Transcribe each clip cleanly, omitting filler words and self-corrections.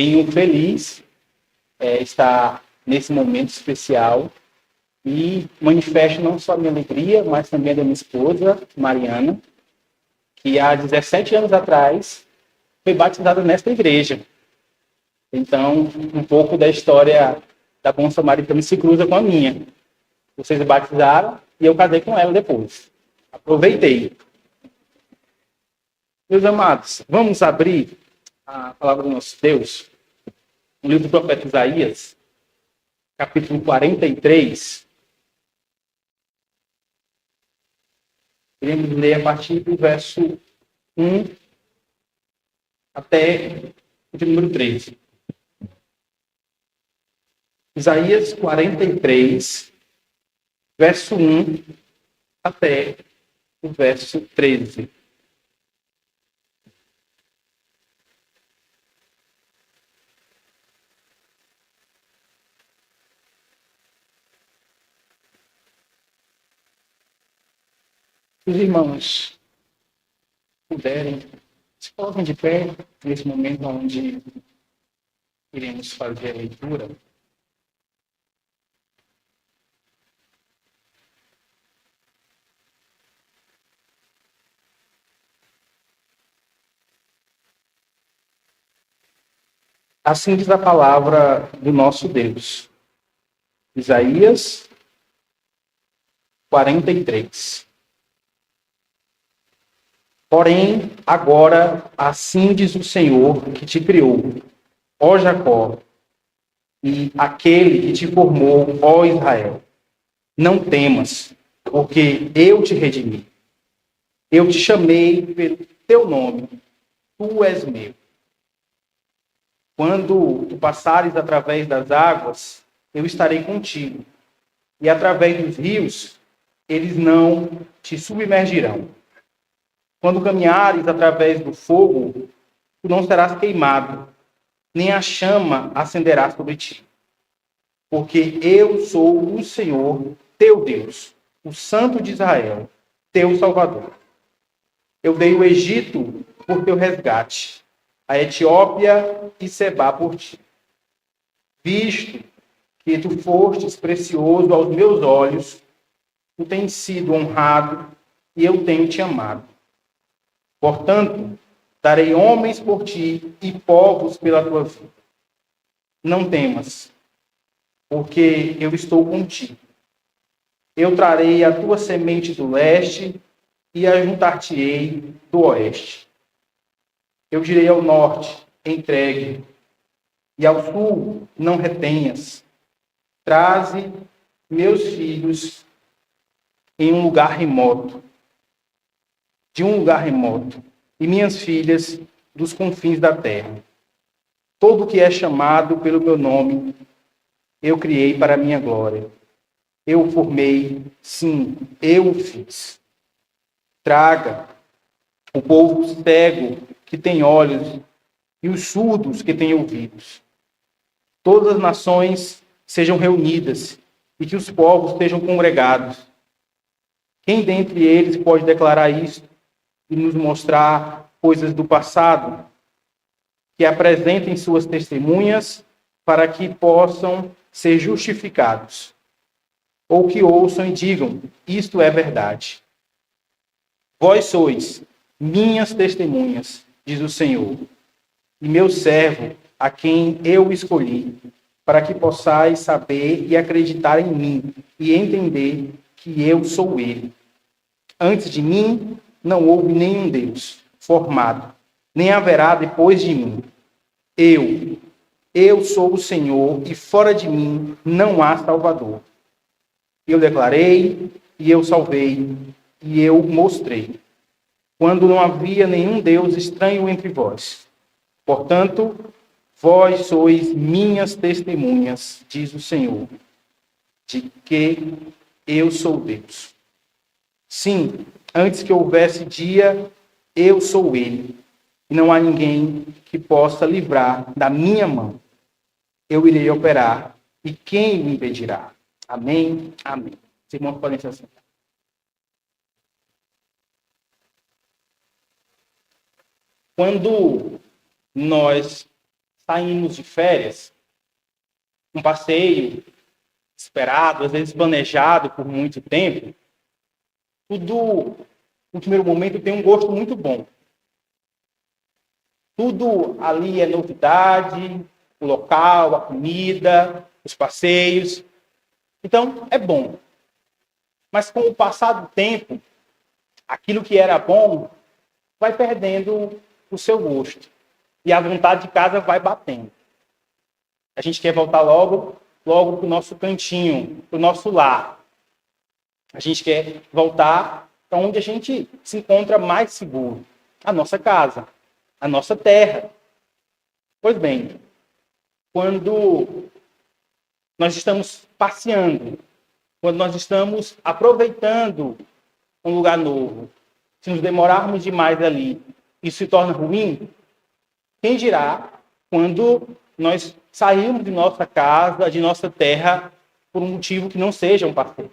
Venho feliz estar nesse momento especial e manifesto não só a minha alegria, mas também a da minha esposa, Mariana, que há 17 anos atrás foi batizada nesta igreja. Então, um pouco da história da Bom Samaritano se cruza com a minha. Vocês batizaram e eu casei com ela depois. Aproveitei. Meus amados, vamos abrir a palavra do nosso Deus no livro do profeta Isaías, capítulo 43. Iremos ler a partir do verso 1 até o número 13. Isaías 43, verso 1 até o verso 13. Os irmãos puderem, se coloquem de pé nesse momento onde iremos fazer a leitura. Assim diz a palavra do nosso Deus. Isaías 43. Porém, agora, assim diz o Senhor que te criou, ó Jacó, e aquele que te formou, ó Israel. Não temas, porque eu te redimi. Eu te chamei pelo teu nome, tu és meu. Quando tu passares através das águas, eu estarei contigo. E através dos rios, eles não te submergirão. Quando caminhares através do fogo, tu não serás queimado, nem a chama acenderá sobre ti. Porque eu sou o Senhor, teu Deus, o Santo de Israel, teu Salvador. Eu dei o Egito por teu resgate, a Etiópia e Sebá por ti. Visto que tu fostes precioso aos meus olhos, tu tens sido honrado e eu tenho te amado. Portanto, darei homens por ti e povos pela tua vida. Não temas, porque eu estou contigo. Eu trarei a tua semente do leste e a juntar-te-ei do oeste. Eu direi ao norte, entregue, e ao sul, não retenhas. Traze meus filhos em um lugar remoto, de um lugar remoto, e minhas filhas dos confins da terra. Todo o que é chamado pelo meu nome, eu criei para a minha glória. Eu o formei, sim, eu o fiz. Traga o povo cego que tem olhos e os surdos que têm ouvidos. Todas as nações sejam reunidas e que os povos estejam congregados. Quem dentre eles pode declarar isto e nos mostrar coisas do passado, que apresentem suas testemunhas para que possam ser justificados, ou que ouçam e digam, isto é verdade. Vós sois minhas testemunhas, diz o Senhor, e meu servo, a quem eu escolhi, para que possais saber e acreditar em mim, e entender que eu sou ele. Antes de mim, não houve nenhum Deus formado, nem haverá depois de mim. Eu sou o Senhor, e fora de mim não há Salvador. Eu declarei, e eu salvei, e eu mostrei, quando não havia nenhum Deus estranho entre vós. Portanto, vós sois minhas testemunhas, diz o Senhor, de que eu sou Deus. Sim, antes que houvesse dia, eu sou ele, e não há ninguém que possa livrar da minha mão. Eu irei operar, e quem me impedirá? Amém, amém. Os irmãos podem se assentar. Quando nós saímos de férias, um passeio esperado, às vezes planejado por muito tempo, tudo, no primeiro momento, tem um gosto muito bom. Tudo ali é novidade, o local, a comida, os passeios. Então, é bom. Mas com o passar do tempo, aquilo que era bom vai perdendo o seu gosto. E a vontade de casa vai batendo. A gente quer voltar logo para o nosso cantinho, para o nosso lar. A gente quer voltar para onde a gente se encontra mais seguro. A nossa casa, a nossa terra. Pois bem, quando nós estamos passeando, quando nós estamos aproveitando um lugar novo, se nos demorarmos demais ali, isso se torna ruim, quem dirá quando nós saímos de nossa casa, de nossa terra, por um motivo que não seja um passeio.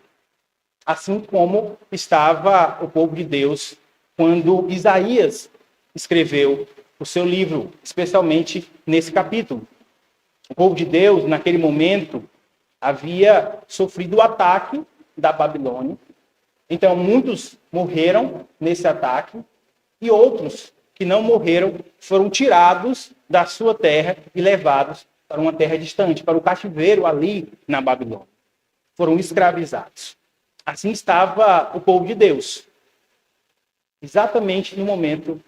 Assim como estava o povo de Deus quando Isaías escreveu o seu livro, especialmente nesse capítulo. O povo de Deus, naquele momento, havia sofrido o ataque da Babilônia. Então, muitos morreram nesse ataque e outros que não morreram foram tirados da sua terra e levados para uma terra distante, para o cativeiro ali na Babilônia. Foram escravizados. Assim estava o povo de Deus. Exatamente no momento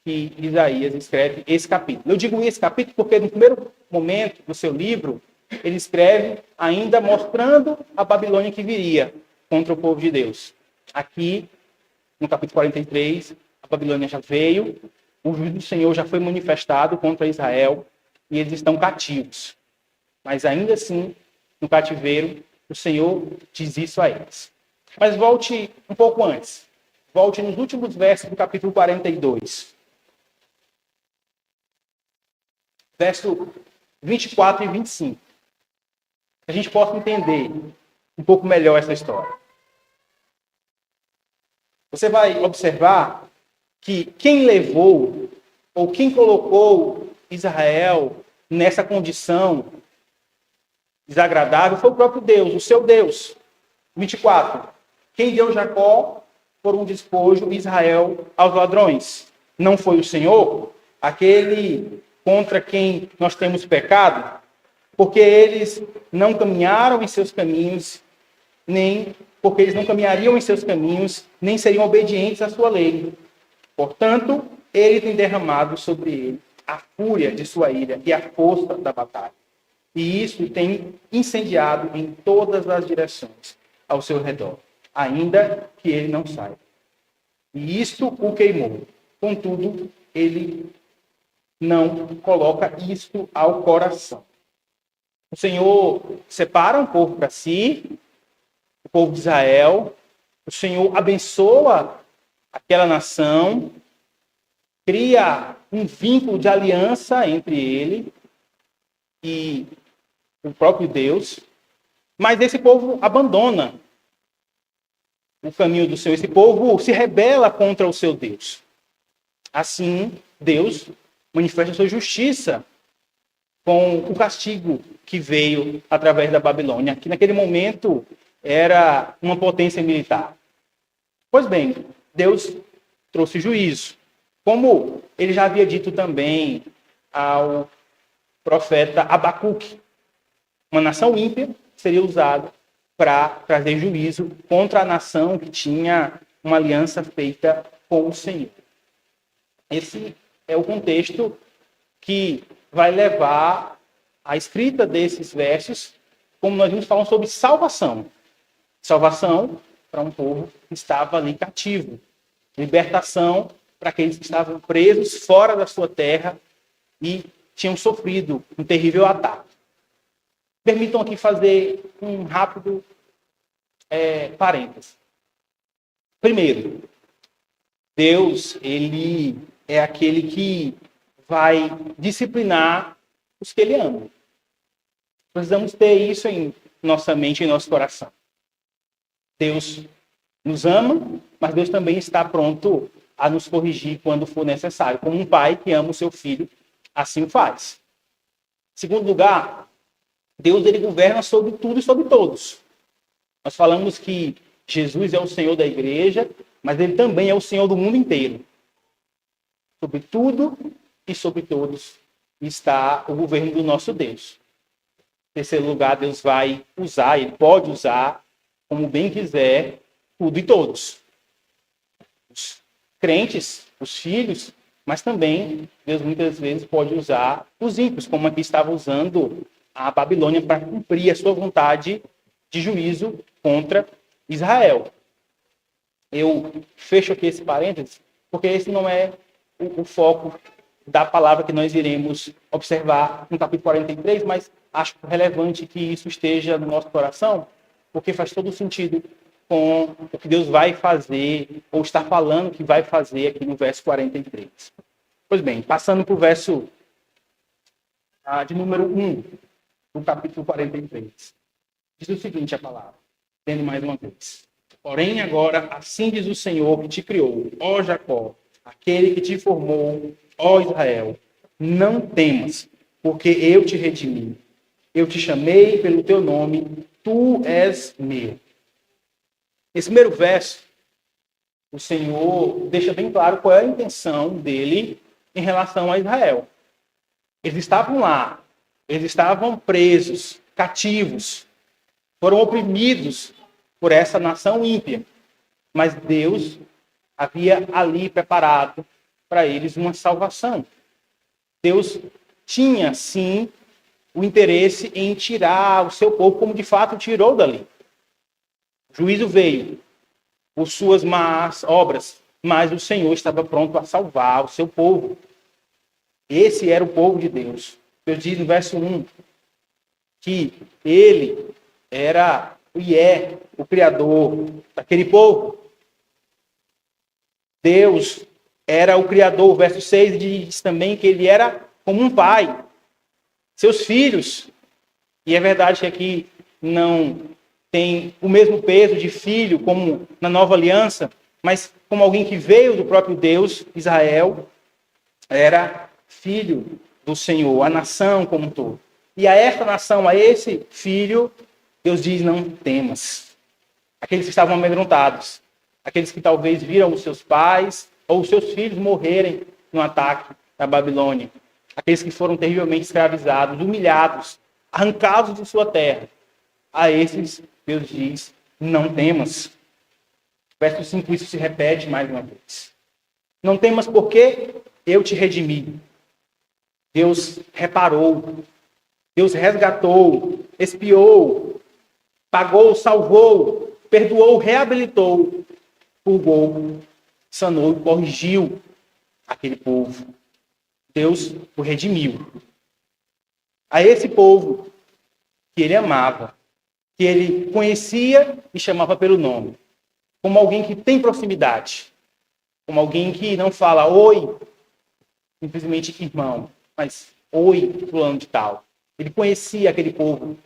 que Isaías escreve esse capítulo. Eu digo esse capítulo porque no primeiro momento do seu livro, ele escreve ainda mostrando a Babilônia que viria contra o povo de Deus. Aqui, no capítulo 43, a Babilônia já veio, o juízo do Senhor já foi manifestado contra Israel e eles estão cativos. Mas ainda assim, no cativeiro, o Senhor diz isso a eles. Mas volte um pouco antes. Volte nos últimos versos do capítulo 42. Verso 24 e 25. Que a gente possa entender um pouco melhor essa história. Você vai observar que quem levou ou quem colocou Israel nessa condição desagradável foi o próprio Deus, o seu Deus. 24. Quem deu Jacó por um despojo Israel aos ladrões? Não foi o Senhor? Aquele contra quem nós temos pecado? Porque eles não caminharam em seus caminhos, nem porque eles não caminhariam em seus caminhos, nem seriam obedientes à sua lei. Portanto, ele tem derramado sobre ele a fúria de sua ira e a força da batalha. E isso tem incendiado em todas as direções ao seu redor, ainda que ele não saiba. E isto o queimou. Contudo, ele não coloca isto ao coração. O Senhor separa um povo para si, o povo de Israel. O Senhor abençoa aquela nação, cria um vínculo de aliança entre ele e o próprio Deus. Mas esse povo abandona o caminho do Senhor. Esse povo se rebela contra o seu Deus. Assim, Deus manifesta a sua justiça com o castigo que veio através da Babilônia, que naquele momento era uma potência militar. Pois bem, Deus trouxe juízo. Como ele já havia dito também ao profeta Abacuque, uma nação ímpia seria usada para trazer juízo contra a nação que tinha uma aliança feita com o Senhor. Esse é o contexto que vai levar a escrita desses versos, como nós vimos falando sobre salvação. Salvação para um povo que estava ali cativo. Libertação para aqueles que estavam presos fora da sua terra e tinham sofrido um terrível ataque. Permitam aqui fazer um rápido parênteses. Primeiro, Deus, ele é aquele que vai disciplinar os que ele ama. Precisamos ter isso em nossa mente, em nosso coração. Deus nos ama, mas Deus também está pronto a nos corrigir quando for necessário. Como um pai que ama o seu filho, assim o faz. segundo lugar, Deus ele governa sobre tudo e sobre todos. Nós falamos que Jesus é o Senhor da igreja, mas ele também é o Senhor do mundo inteiro. Sobre tudo e sobre todos está o governo do nosso Deus. Em terceiro lugar, Deus vai usar, ele pode usar, como bem quiser, tudo e todos. Os crentes, os filhos, mas também Deus muitas vezes pode usar os ímpios, como aqui estava usando a Babilônia para cumprir a sua vontade de juízo contra Israel. Eu fecho aqui esse parênteses, porque esse não é o foco da palavra que nós iremos observar no capítulo 43, mas acho relevante que isso esteja no nosso coração, porque faz todo sentido com o que Deus vai fazer, ou está falando que vai fazer aqui no verso 43. Pois bem, passando para o verso de número 1 do capítulo 43. Diz o seguinte a palavra, tendo mais uma vez. Porém, agora, assim diz o Senhor que te criou, ó Jacó, aquele que te formou, ó Israel, não temas, porque eu te redimi. Eu te chamei pelo teu nome, tu és meu. Esse primeiro verso, o Senhor deixa bem claro qual é a intenção dele em relação a Israel. Eles estavam lá, eles estavam presos, cativos, foram oprimidos por essa nação ímpia. Mas Deus havia ali preparado para eles uma salvação. Deus tinha, sim, o interesse em tirar o seu povo, como de fato tirou dali. O juízo veio por suas más obras, mas o Senhor estava pronto a salvar o seu povo. Esse era o povo de Deus. Deus diz no verso 1 que ele era e é o Criador daquele povo. Deus era o Criador. O verso 6 diz também que ele era como um pai. Seus filhos, e é verdade que aqui não tem o mesmo peso de filho como na nova aliança, mas como alguém que veio do próprio Deus, Israel, era filho do Senhor, a nação como um todo. E a esta nação, a esse filho, Deus diz, não temas. Aqueles que estavam amedrontados, aqueles que talvez viram os seus pais ou os seus filhos morrerem no ataque da Babilônia, aqueles que foram terrivelmente escravizados, humilhados, arrancados de sua terra, a esses Deus diz, não temas. Verso 5, isso se repete mais uma vez. Não temas porque eu te redimi. Deus reparou, Deus resgatou, expiou, pagou, salvou, perdoou, reabilitou, purgou, sanou e corrigiu aquele povo. Deus o redimiu. A esse povo que ele amava, que ele conhecia e chamava pelo nome, como alguém que tem proximidade, como alguém que não fala oi, simplesmente irmão, mas oi, fulano de tal. Ele conhecia aquele povo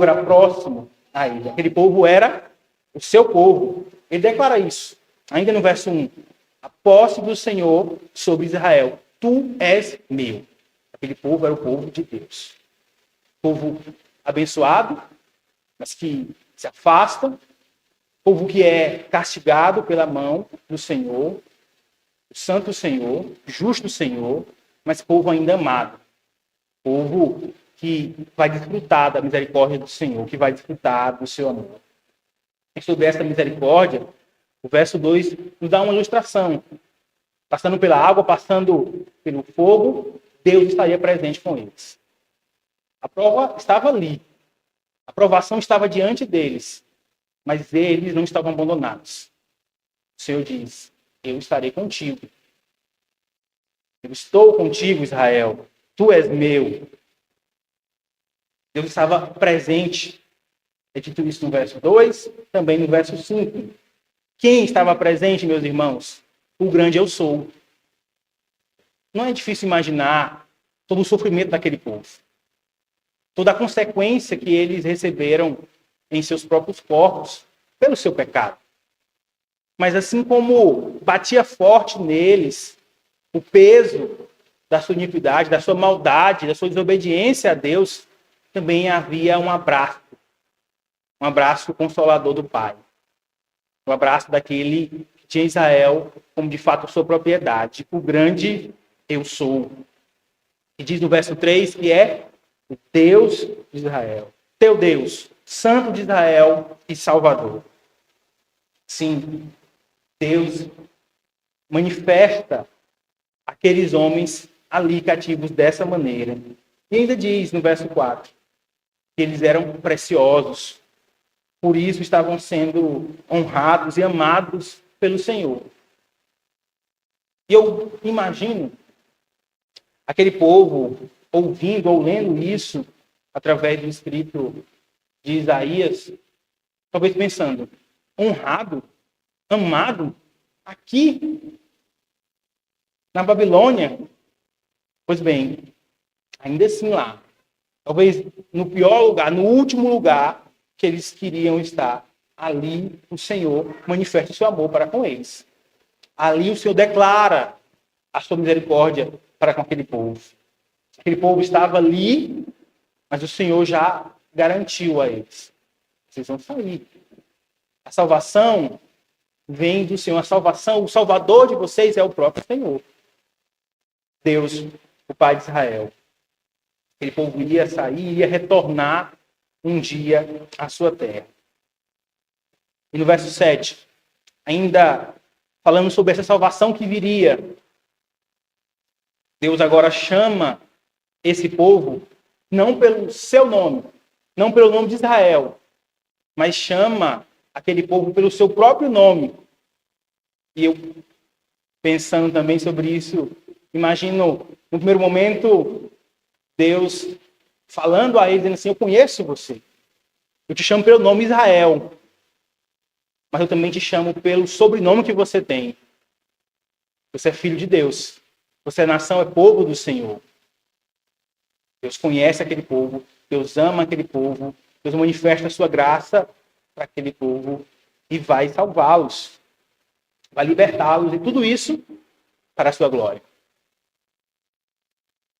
era próximo a ele, aquele povo era o seu povo. Ele declara isso, ainda no verso 1, a posse do Senhor sobre Israel, tu és meu. Aquele povo era o povo de Deus. Povo abençoado, mas que se afasta, povo que é castigado pela mão do Senhor, o santo Senhor, justo Senhor, mas povo ainda amado. Povo que vai desfrutar da misericórdia do Senhor, que vai desfrutar do seu amor. E sobre essa misericórdia, o verso 2 nos dá uma ilustração. Passando pela água, passando pelo fogo, Deus estaria presente com eles. A prova estava ali. A provação estava diante deles. Mas eles não estavam abandonados. O Senhor diz, eu estarei contigo. Eu estou contigo, Israel. Tu és meu. Deus estava presente. É dito isso no verso 2, também no verso 5. Quem estava presente, meus irmãos? O grande eu sou. Não é difícil imaginar todo o sofrimento daquele povo. Toda a consequência que eles receberam em seus próprios corpos pelo seu pecado. Mas assim como batia forte neles o peso da sua iniquidade, da sua maldade, da sua desobediência a Deus, também havia um abraço consolador do Pai. Um abraço daquele que tinha Israel como de fato sua propriedade, o grande eu sou. E diz no verso 3 que é o Deus de Israel, teu Deus, Santo de Israel e Salvador. Sim, Deus manifesta aqueles homens ali cativos dessa maneira. E ainda diz no verso 4 que eles eram preciosos, por isso estavam sendo honrados e amados pelo Senhor. E eu imagino aquele povo ouvindo ou lendo isso através do escrito de Isaías, talvez pensando, honrado, amado, aqui na Babilônia. Pois bem, ainda assim lá, talvez no pior lugar, no último lugar que eles queriam estar, ali o Senhor manifesta o seu amor para com eles. Ali o Senhor declara a sua misericórdia para com aquele povo. Aquele povo estava ali, mas o Senhor já garantiu a eles. Vocês vão sair. A salvação vem do Senhor. A salvação, o Salvador de vocês é o próprio Senhor. Deus, o Pai de Israel. Aquele povo iria sair, iria retornar um dia à sua terra. E no verso 7, ainda falando sobre essa salvação que viria, Deus agora chama esse povo não pelo seu nome, não pelo nome de Israel, mas chama aquele povo pelo seu próprio nome. E eu, pensando também sobre isso, imagino, no primeiro momento, Deus falando a eles, dizendo assim, eu conheço você. Eu te chamo pelo nome Israel. Mas eu também te chamo pelo sobrenome que você tem. Você é filho de Deus. Você é nação, é povo do Senhor. Deus conhece aquele povo. Deus ama aquele povo. Deus manifesta a sua graça para aquele povo e vai salvá-los. Vai libertá-los. E tudo isso para a sua glória.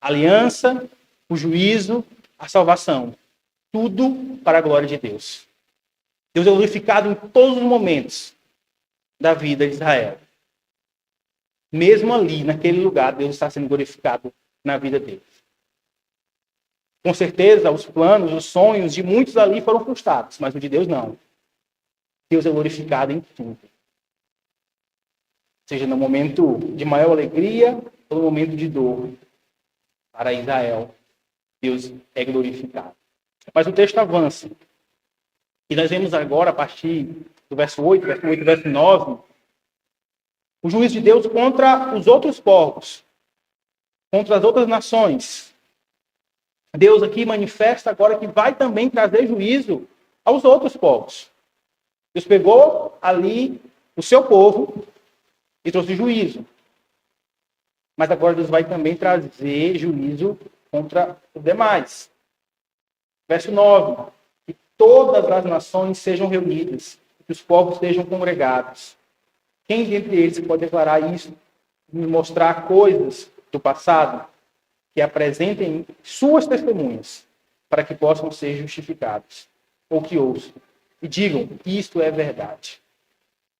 A aliança, o juízo, a salvação. Tudo para a glória de Deus. Deus é glorificado em todos os momentos da vida de Israel. Mesmo ali, naquele lugar, Deus está sendo glorificado na vida deles. Com certeza, os planos, os sonhos de muitos ali foram frustrados, mas o de Deus não. Deus é glorificado em tudo. Seja no momento de maior alegria ou no momento de dor. Para Israel, Deus é glorificado. Mas o texto avança. E nós vemos agora, a partir do verso 8, verso 9, o juízo de Deus contra os outros povos, contra as outras nações. Deus aqui manifesta agora que vai também trazer juízo aos outros povos. Deus pegou ali o seu povo e trouxe juízo. Mas agora Deus vai também trazer juízo contra os demais. Verso 9. Que todas as nações sejam reunidas, que os povos sejam congregados. Quem dentre eles pode declarar isso, mostrar coisas do passado que apresentem suas testemunhas para que possam ser justificados, ou que ouçam e digam que isto é verdade.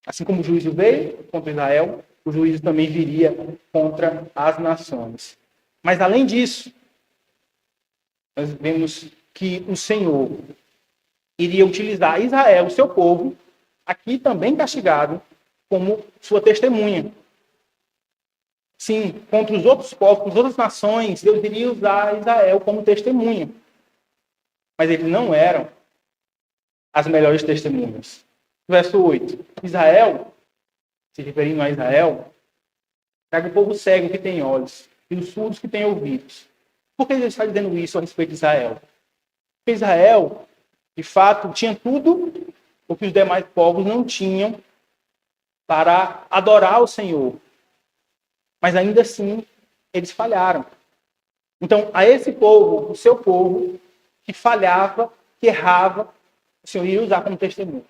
Assim como o juízo veio contra Israel, o juízo também viria contra as nações. Mas além disso, nós vemos que o Senhor iria utilizar Israel, o seu povo, aqui também castigado, como sua testemunha. Sim, contra os outros povos, contra as outras nações, Deus iria usar Israel como testemunha. Mas eles não eram as melhores testemunhas. Verso 8. Israel, se referindo a Israel, traga o povo cego que tem olhos e os surdos que têm ouvidos. Por que Deus está dizendo isso a respeito de Israel? Porque Israel, de fato, tinha tudo o que os demais povos não tinham para adorar o Senhor. Mas ainda assim, eles falharam. Então, a esse povo, o seu povo, que falhava, que errava, o Senhor iria usar como testemunho.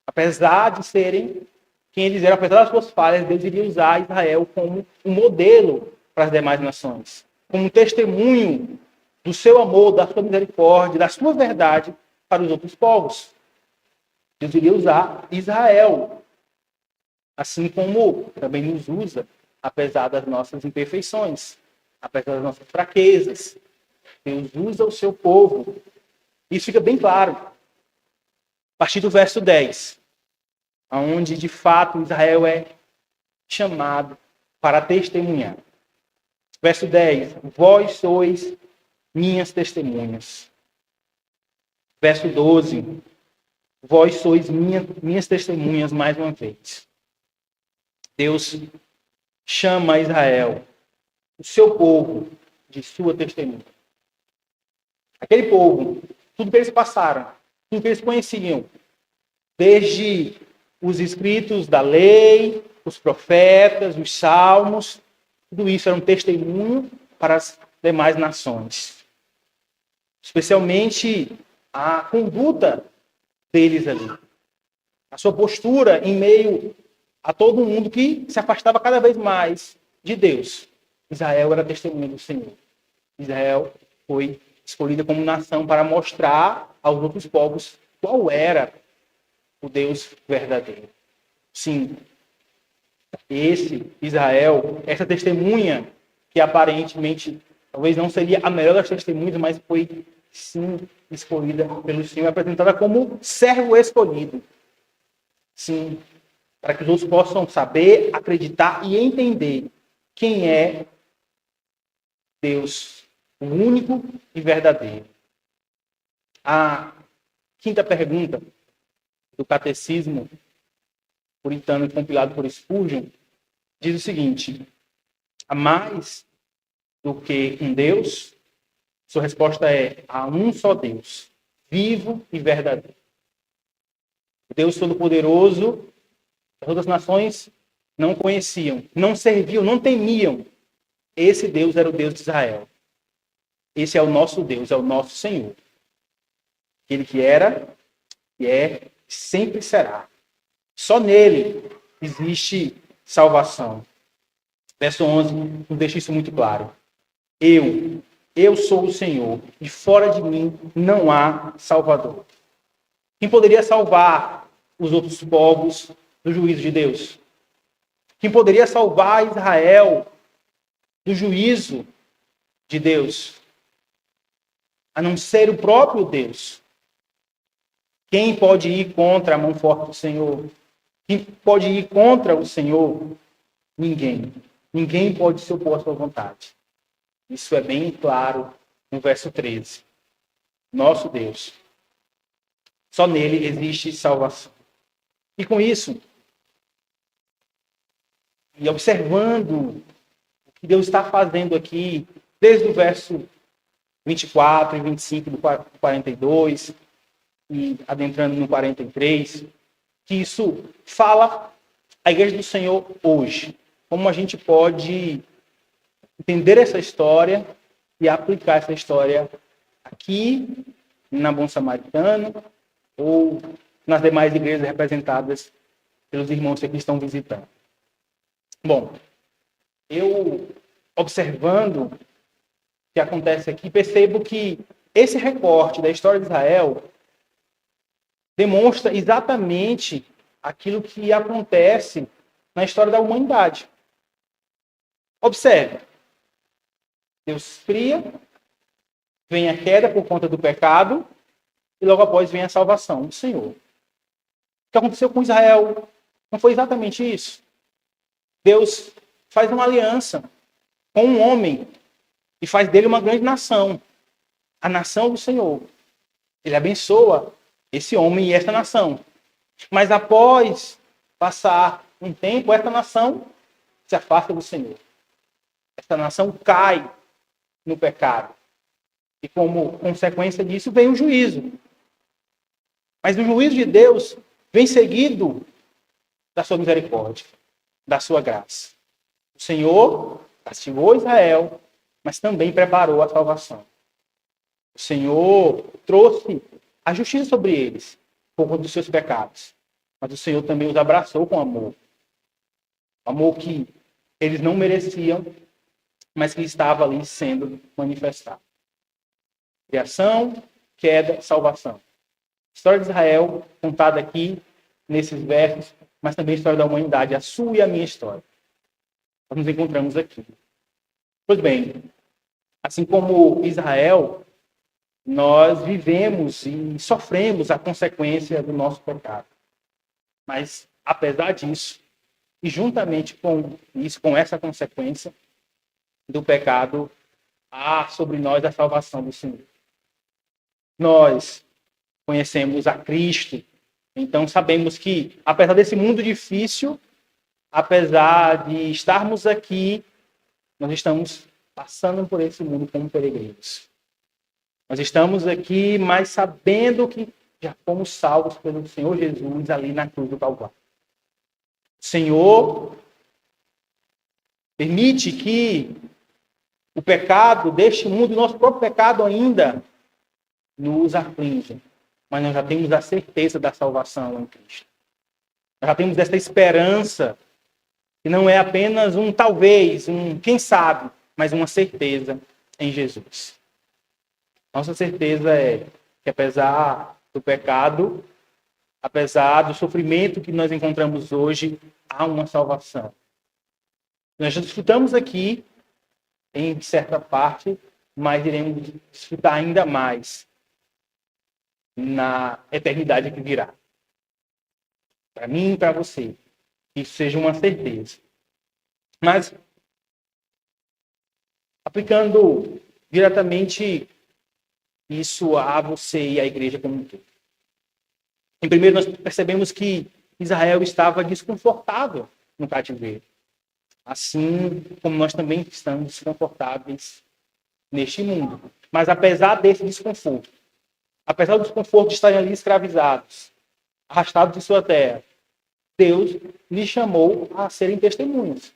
Apesar de serem quem eles eram, apesar das suas falhas, Deus iria usar Israel como um modelo para as demais nações, como um testemunho do seu amor, da sua misericórdia, da sua verdade para os outros povos. Deus iria usar Israel, assim como também nos usa, apesar das nossas imperfeições, apesar das nossas fraquezas. Deus usa o seu povo. Isso fica bem claro. A partir do verso 10, onde de fato Israel é chamado para testemunhar. Verso 10, vós sois minhas testemunhas. Verso 12, vós sois minhas testemunhas mais uma vez. Deus chama Israel, o seu povo, de sua testemunha. Aquele povo, tudo que eles passaram, tudo que eles conheciam, desde os escritos da lei, os profetas, os salmos, tudo isso era um testemunho para as demais nações. Especialmente a conduta deles ali. A sua postura em meio a todo mundo que se afastava cada vez mais de Deus. Israel era testemunha do Senhor. Israel foi escolhida como nação para mostrar aos outros povos qual era o Deus verdadeiro. Sim, esse Israel, essa testemunha, que aparentemente talvez não seria a melhor das testemunhas, mas foi sim escolhida pelo Senhor, apresentada como servo escolhido. Sim, para que os outros possam saber, acreditar e entender quem é Deus, o único e verdadeiro. A quinta pergunta do Catecismo Puritano compilado por Spurgeon diz o seguinte: há mais do que um Deus? Sua resposta é: há um só Deus, vivo e verdadeiro. O Deus Todo-Poderoso, as outras nações não conheciam, não serviam, não temiam. Esse Deus era o Deus de Israel. Esse é o nosso Deus, é o nosso Senhor. Aquele que era, que é, sempre será. Só nele existe salvação. Verso 11 nos deixa isso muito claro. Eu sou o Senhor, e fora de mim não há Salvador. Quem poderia salvar os outros povos do juízo de Deus? Quem poderia salvar Israel do juízo de Deus? A não ser o próprio Deus. Quem pode ir contra a mão forte do Senhor? Quem pode ir contra o Senhor? Ninguém. Ninguém pode se opor à sua vontade. Isso é bem claro no verso 13. Nosso Deus. Só nele existe salvação. E com isso, e observando o que Deus está fazendo aqui, desde o verso 24 e 25 do 42, e adentrando no 43, que isso fala a igreja do Senhor hoje. Como a gente pode entender essa história e aplicar essa história aqui na Bom Samaritano ou nas demais igrejas representadas pelos irmãos que aqui estão visitando. Bom, eu observando o que acontece aqui, percebo que esse recorte da história de Israel demonstra exatamente aquilo que acontece na história da humanidade. Observe. Deus cria, vem a queda por conta do pecado, e logo após vem a salvação do Senhor. O que aconteceu com Israel não foi exatamente isso. Deus faz uma aliança com um homem e faz dele uma grande nação, a nação do Senhor. Ele abençoa esse homem e esta nação. Mas após passar um tempo, esta nação se afasta do Senhor. Esta nação cai no pecado. E como consequência disso vem o juízo. Mas o juízo de Deus vem seguido da sua misericórdia, da sua graça. O Senhor castigou Israel, mas também preparou a salvação. O Senhor trouxe a justiça sobre eles, por conta dos seus pecados. Mas o Senhor também os abraçou com amor. Amor que eles não mereciam, mas que estava ali sendo manifestado. Criação, queda, salvação. História de Israel, contada aqui nesses versos, mas também a história da humanidade, a sua e a minha história. Nós nos encontramos aqui. Pois bem, assim como Israel, nós vivemos e sofremos a consequência do nosso pecado. Mas, apesar disso, e juntamente com isso, com essa consequência do pecado, há sobre nós a salvação do Senhor. Nós conhecemos a Cristo, então sabemos que, apesar desse mundo difícil, apesar de estarmos aqui, nós estamos passando por esse mundo como peregrinos. Nós estamos aqui, mas sabendo que já fomos salvos pelo Senhor Jesus ali na cruz do Calvário. O Senhor permite que o pecado deste mundo, o nosso próprio pecado ainda, nos aflige. Mas nós já temos a certeza da salvação em Cristo. Nós já temos essa esperança, que não é apenas um talvez, um quem sabe, mas uma certeza em Jesus. Nossa certeza é que apesar do pecado, apesar do sofrimento que nós encontramos hoje, há uma salvação. Nós já desfrutamos aqui, em certa parte, mas iremos desfrutar ainda mais na eternidade que virá. Para mim e para você, que isso seja uma certeza. Mas, aplicando diretamente isso a você e à igreja como um todo. Em primeiro, nós percebemos que Israel estava desconfortável no cativeiro. Assim como nós também estamos desconfortáveis neste mundo. Mas apesar desse desconforto, apesar do desconforto de estarem ali escravizados, arrastados de sua terra, Deus lhes chamou a serem testemunhas.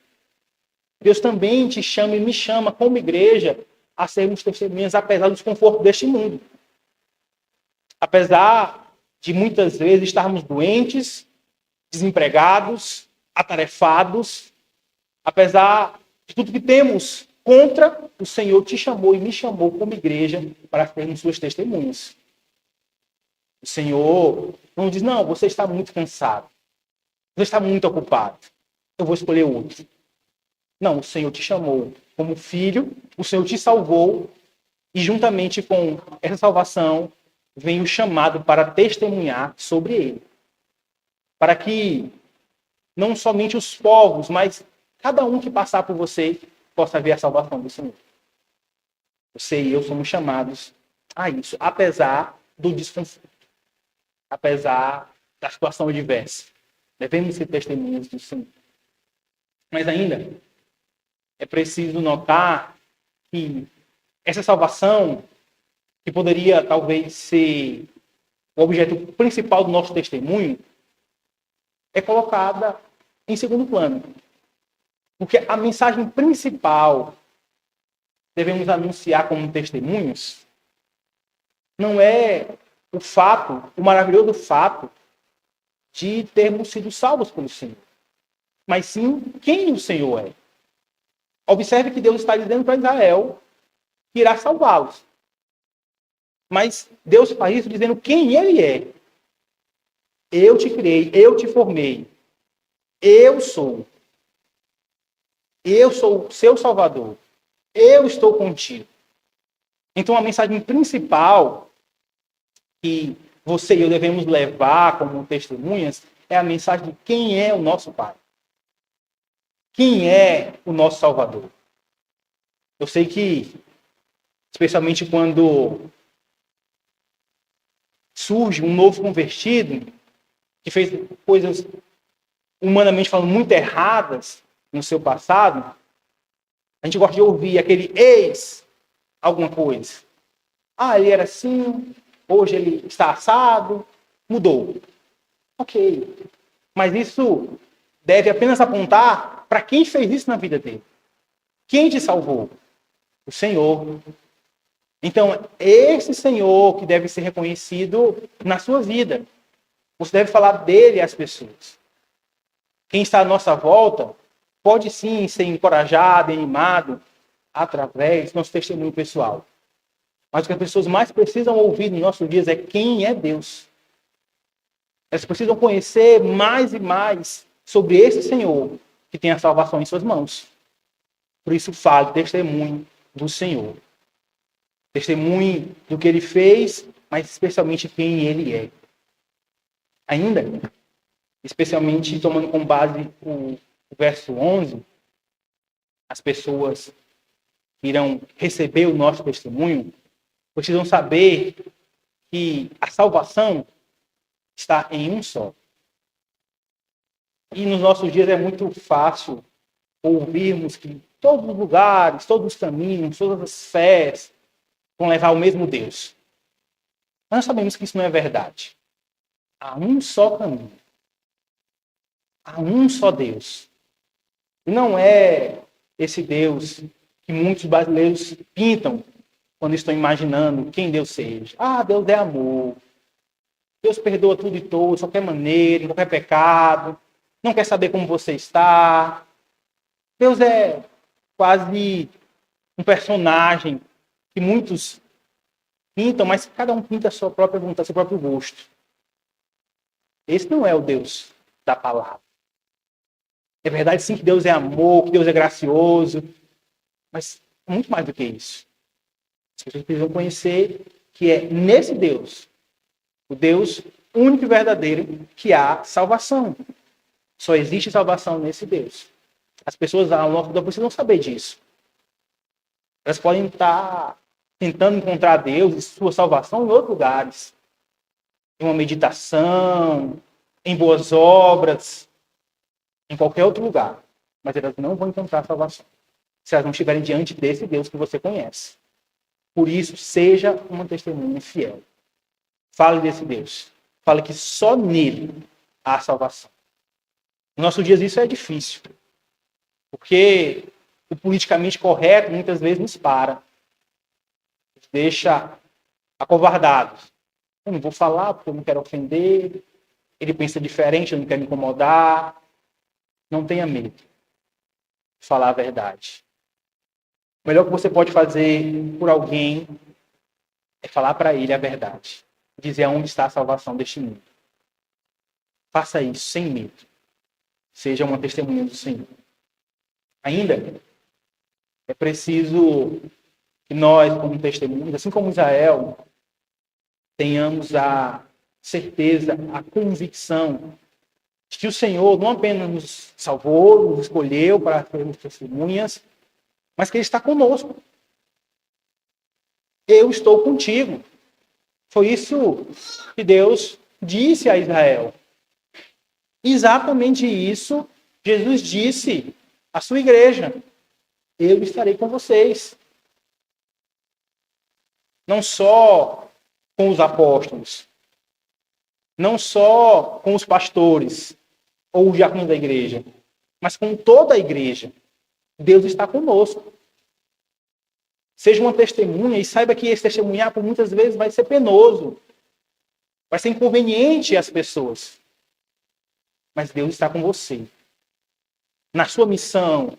Deus também te chama e me chama como igreja a sermos testemunhas apesar do desconforto deste mundo. Apesar de muitas vezes estarmos doentes, desempregados, atarefados, apesar de tudo que temos contra, o Senhor te chamou e me chamou como igreja para sermos suas testemunhas. O Senhor não diz, não, você está muito cansado, você está muito ocupado, eu vou escolher outro. Não, o Senhor te chamou como filho, o Senhor te salvou, e juntamente com essa salvação vem o chamado para testemunhar sobre ele. Para que não somente os povos, mas cada um que passar por você possa ver a salvação do Senhor. Você e eu somos chamados a isso, apesar do desconforto, apesar da situação adversa. Devemos ser testemunhas do Senhor. Mas ainda é preciso notar que essa salvação, que poderia talvez ser o objeto principal do nosso testemunho, é colocada em segundo plano. Porque a mensagem principal devemos anunciar como testemunhos não é o fato, o maravilhoso fato de termos sido salvos pelo Senhor, mas sim quem o Senhor é. Observe que Deus está dizendo para Israel que irá salvá-los. Mas Deus faz isso dizendo quem ele é. Eu te criei, eu te formei. Eu sou. Eu sou o seu Salvador. Eu estou contigo. Então a mensagem principal que você e eu devemos levar como testemunhas é a mensagem de quem é o nosso Pai. Quem é o nosso Salvador? Eu sei que, especialmente quando surge um novo convertido, que fez coisas, humanamente falando, muito erradas no seu passado, a gente gosta de ouvir aquele ex alguma coisa. Ah, ele era assim, hoje ele está assado, mudou. Ok. Mas isso deve apenas apontar para quem fez isso na vida dele. Quem te salvou? O Senhor. Então, esse Senhor que deve ser reconhecido na sua vida. Você deve falar dele às pessoas. Quem está à nossa volta pode sim ser encorajado, animado através do nosso testemunho pessoal. Mas o que as pessoas mais precisam ouvir nos nossos dias é quem é Deus. Elas precisam conhecer mais e mais sobre esse Senhor que tem a salvação em suas mãos. Por isso, fale testemunho do Senhor. Testemunho do que Ele fez, mas especialmente quem Ele é. Ainda, especialmente tomando como base o verso 11, as pessoas que irão receber o nosso testemunho precisam saber que a salvação está em um só. E nos nossos dias é muito fácil ouvirmos que todos os lugares, todos os caminhos, todas as fés vão levar ao mesmo Deus. Mas nós sabemos que isso não é verdade. Há um só caminho. Há um só Deus. E não é esse Deus que muitos brasileiros pintam quando estão imaginando quem Deus seja. Ah, Deus é amor. Deus perdoa tudo e todos, de qualquer maneira, em qualquer pecado. Não quer saber como você está. Deus é quase um personagem que muitos pintam, mas cada um pinta a sua própria vontade, seu próprio gosto. Esse não é o Deus da palavra. É verdade sim que Deus é amor, que Deus é gracioso, mas muito mais do que isso. As pessoas precisam conhecer que é nesse Deus, o Deus único e verdadeiro, que há salvação. Só existe salvação nesse Deus. As pessoas ao nosso redor precisam saber disso. Elas podem estar tentando encontrar Deus e sua salvação em outros lugares. Em uma meditação, em boas obras, em qualquer outro lugar. Mas elas não vão encontrar salvação se elas não estiverem diante desse Deus que você conhece. Por isso, seja uma testemunha fiel. Fale desse Deus. Fale que só nele há salvação. Nos nossos dias isso é difícil. Porque o politicamente correto muitas vezes nos para. Nos deixa acovardados. Eu não vou falar porque eu não quero ofender. Ele pensa diferente, eu não quero me incomodar. Não tenha medo de falar a verdade. O melhor que você pode fazer por alguém é falar para ele a verdade. Dizer aonde está a salvação deste mundo. Faça isso sem medo. Seja uma testemunha do Senhor. Ainda é preciso que nós, como testemunhas, assim como Israel, tenhamos a certeza, a convicção de que o Senhor não apenas nos salvou, nos escolheu para sermos testemunhas, mas que Ele está conosco. Eu estou contigo. Foi isso que Deus disse a Israel. Exatamente isso Jesus disse à sua igreja. Eu estarei com vocês. Não só com os apóstolos, não só com os pastores ou os diáconos da igreja, mas com toda a igreja. Deus está conosco. Seja uma testemunha e saiba que esse testemunhar por muitas vezes vai ser penoso. Vai ser inconveniente às pessoas. Mas Deus está com você. Na sua missão,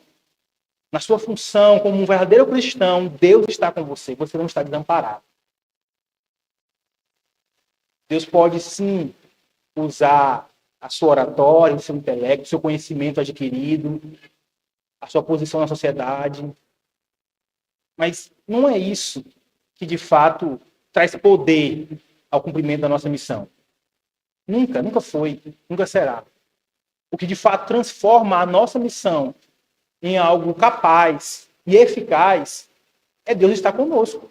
na sua função como um verdadeiro cristão, Deus está com você. Você não está desamparado. Deus pode sim usar a sua oratória, o seu intelecto, o seu conhecimento adquirido, a sua posição na sociedade. Mas não é isso que, de fato, traz poder ao cumprimento da nossa missão. Nunca foi, nunca será. O que, de fato, transforma a nossa missão em algo capaz e eficaz é Deus estar conosco.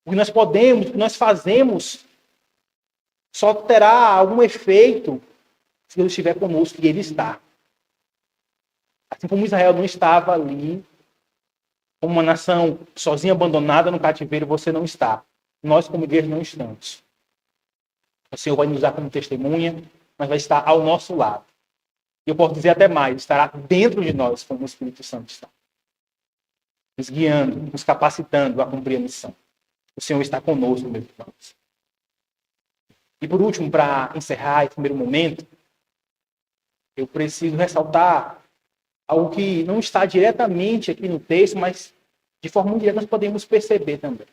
O que nós podemos, o que nós fazemos, só terá algum efeito se Deus estiver conosco, e Ele está. Assim como Israel não estava ali, como uma nação sozinha, abandonada no cativeiro, você não está. Nós, como igreja, não estamos. O Senhor vai nos usar como testemunha, mas vai estar ao nosso lado. E eu posso dizer até mais, estará dentro de nós, como o Espírito Santo está. Nos guiando, nos capacitando a cumprir a missão. O Senhor está conosco, meus irmãos. E por último, para encerrar esse primeiro momento, eu preciso ressaltar algo que não está diretamente aqui no texto, mas de forma muito direta nós podemos perceber também.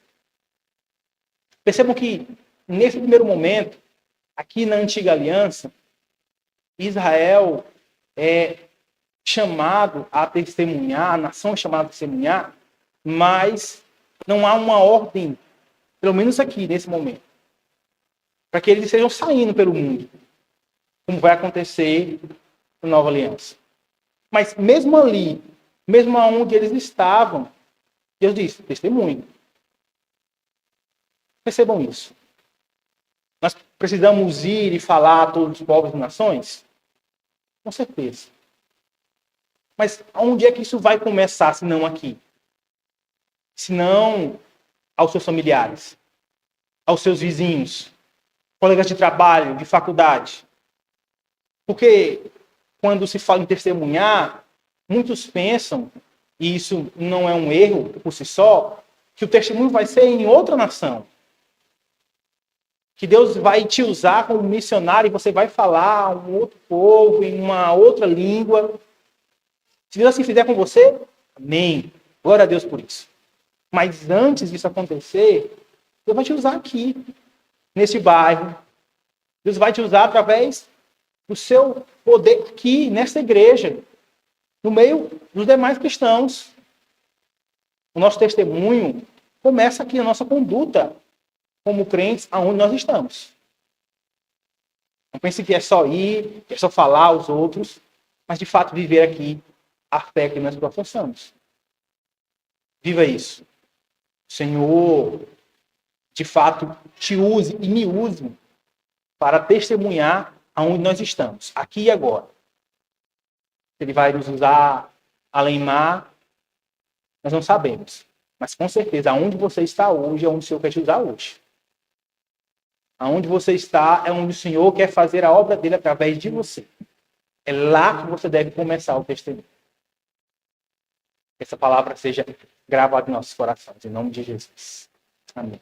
Percebam que, nesse primeiro momento, aqui na Antiga Aliança, Israel é chamado a testemunhar, a nação é chamada a testemunhar, mas não há uma ordem, pelo menos aqui, nesse momento, para que eles estejam saindo pelo mundo, como vai acontecer na Nova Aliança. Mas mesmo ali, mesmo onde eles estavam, Deus disse, testemunho. Percebam isso. Nós precisamos ir e falar a todos os povos e nações? Com certeza. Mas onde é que isso vai começar, se não aqui? Se não aos seus familiares, aos seus vizinhos, colegas de trabalho, de faculdade. Porque quando se fala em testemunhar, muitos pensam, e isso não é um erro por si só, que o testemunho vai ser em outra nação. Que Deus vai te usar como missionário e você vai falar a um outro povo, em uma outra língua. Se Deus assim fizer com você, amém. Glória a Deus por isso. Mas antes disso acontecer, Deus vai te usar aqui, nesse bairro. Deus vai te usar através do seu poder aqui, nessa igreja, no meio dos demais cristãos. O nosso testemunho começa aqui, a nossa conduta como crentes, aonde nós estamos. Não pense que é só ir, que é só falar aos outros, mas de fato viver aqui a fé que nós professamos. Viva isso. O Senhor, de fato, te use e me use para testemunhar aonde nós estamos, aqui e agora. Ele vai nos usar além mar, nós não sabemos. Mas com certeza, aonde você está hoje é onde o Senhor quer te usar hoje. Aonde você está é onde o Senhor quer fazer a obra dele através de você. É lá que você deve começar o testemunho. Que essa palavra seja gravada em nossos corações. Em nome de Jesus. Amém.